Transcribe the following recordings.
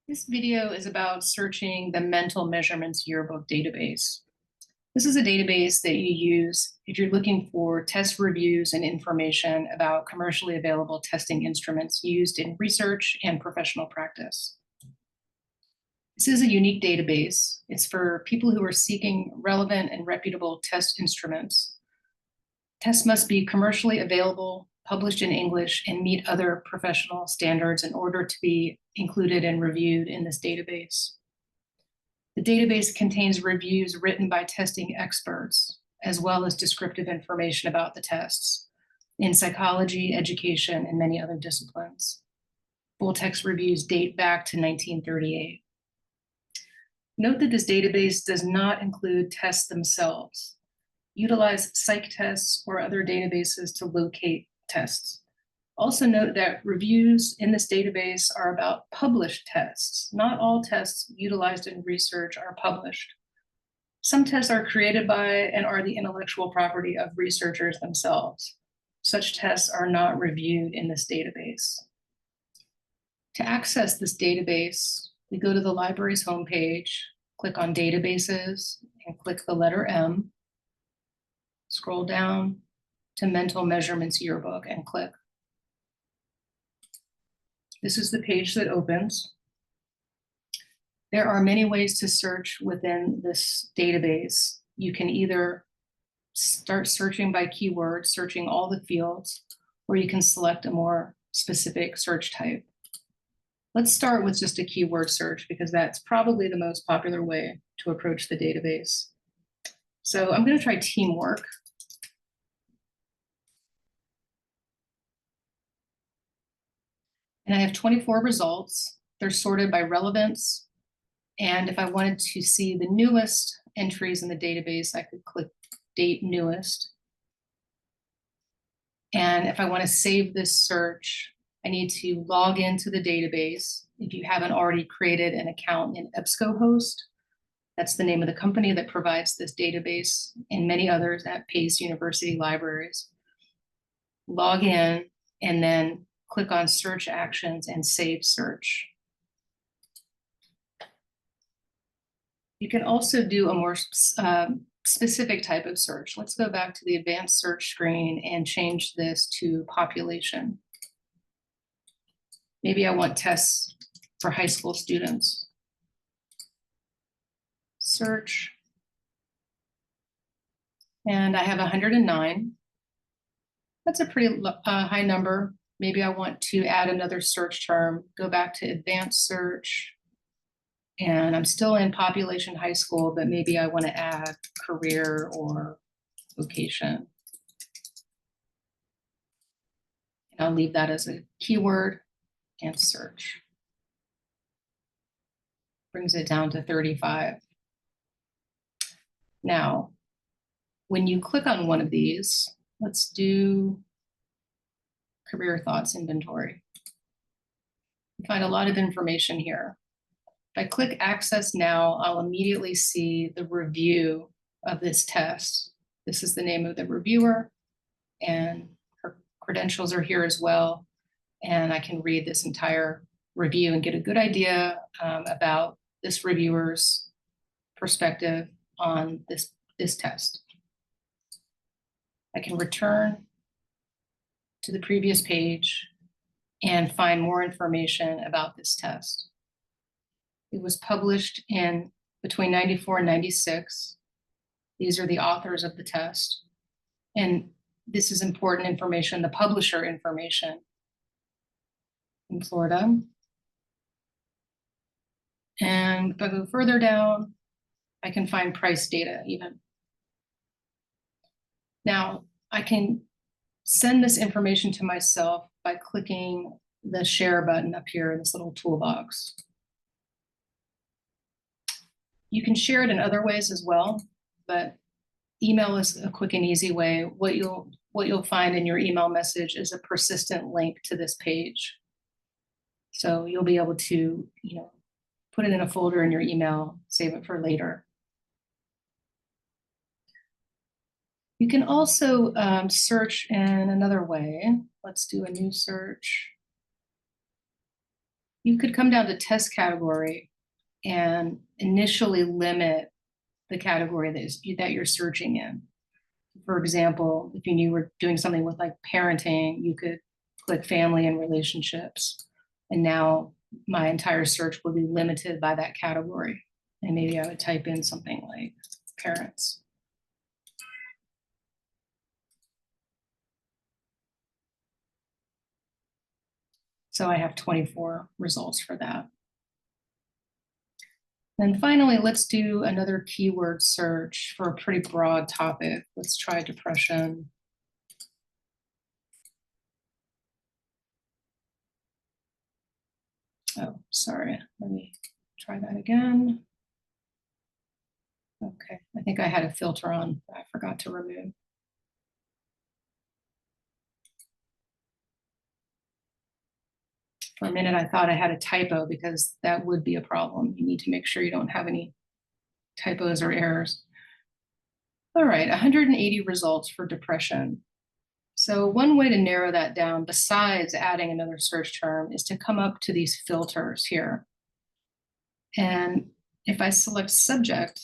This video is about searching the Mental Measurements Yearbook database. This is a database that you use if you're looking for test reviews and information about commercially available testing instruments used in research and professional practice. This is a unique database. It's for people who are seeking relevant and reputable test instruments. Tests must be commercially available, published in English, and meet other professional standards in order to be included and reviewed in this database. The database contains reviews written by testing experts, as well as descriptive information about the tests in psychology, education, and many other disciplines. Full text reviews date back to 1938. Note that this database does not include tests themselves. Utilize psych tests or other databases to locate tests. Also note that reviews in this database are about published tests. Not all tests utilized in research are published. Some tests are created by and are the intellectual property of researchers themselves. Such tests are not reviewed in this database. To access this database, we go to the library's homepage, click on Databases, and click the letter M. Scroll down to Mental Measurements Yearbook and click. This is the page that opens. There are many ways to search within this database. You can either start searching by keyword, searching all the fields, or you can select a more specific search type. Let's start with just a keyword search because that's probably the most popular way to approach the database. So I'm going to try teamwork. And I have 24 results. They're sorted by relevance. And if I wanted to see the newest entries in the database, I could click Date Newest. And if I want to save this search, I need to log into the database. If you haven't already created an account in EBSCOhost, that's the name of the company that provides this database and many others at Pace University libraries. Log in and then click on Search Actions and Save Search. You can also do a more specific type of search. Let's go back to the advanced search screen and change this to population. Maybe I want tests for high school students. Search. And I have 109. That's a pretty high number. Maybe I want to add another search term, go back to advanced search. And I'm still in population high school, but maybe I want to add career or vocation. And I'll leave that as a keyword and search. Brings it down to 35. Now, when you click on one of these, let's do Career Thoughts Inventory. You find a lot of information here. If I click Access Now, I'll immediately see the review of this test. This is the name of the reviewer, and her credentials are here as well. And I can read this entire review and get a good idea about this reviewer's perspective on this test. I can return to the previous page and find more information about this test. It was published in between 94 and 96. These are the authors of the test. And this is important information, the publisher information in Florida. And if I go further down, I can find price data even. Now, I can send this information to myself by clicking the share button up here in this little toolbox. You can share it in other ways as well, but email is a quick and easy way. What you'll find in your email message is a persistent link to this page. So you'll be able to, put it in a folder in your email, save it for later. You can also search in another way. Let's do a new search. you could come down to test category and initially limit the category that you're searching in. For example, if you knew you were doing something with like parenting, you could click family and relationships. And now my entire search will be limited by that category. And maybe I would type in something like parents. So I have 24 results for that. And finally, let's do another keyword search for a pretty broad topic. Let's try depression. Oh, sorry, let me try that again. Okay, I think I had a filter on that I forgot to remove. For a minute, I thought I had a typo because that would be a problem. You need to make sure you don't have any typos or errors. All right, 180 results for depression. So one way to narrow that down, besides adding another search term, is to come up to these filters here. And if I select subject,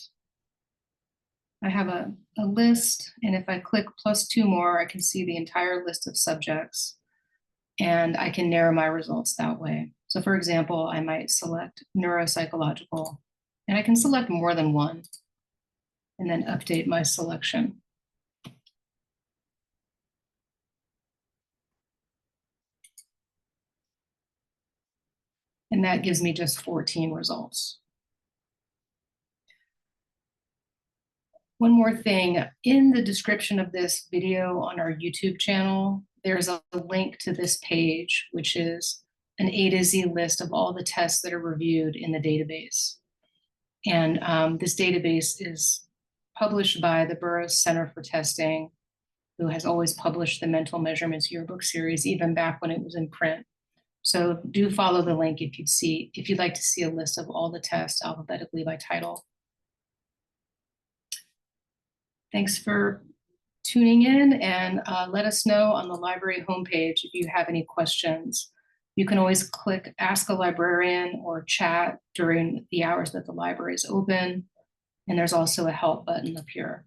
I have a list, and if I click +2 more, I can see the entire list of subjects, and I can narrow my results that way. So for example, I might select neuropsychological, and I can select more than one, and then update my selection. And that gives me just 14 results. One more thing, in the description of this video on our YouTube channel, there's a link to this page, which is an A to Z list of all the tests that are reviewed in the database. And this database is published by the Burroughs Center for Testing, who has always published the Mental Measurements Yearbook series, even back when it was in print. So do follow the link if you'd like to see a list of all the tests alphabetically by title. Thanks for tuning in, and let us know on the library homepage if you have any questions. You can always click Ask a Librarian or chat during the hours that the library is open. And there's also a help button up here.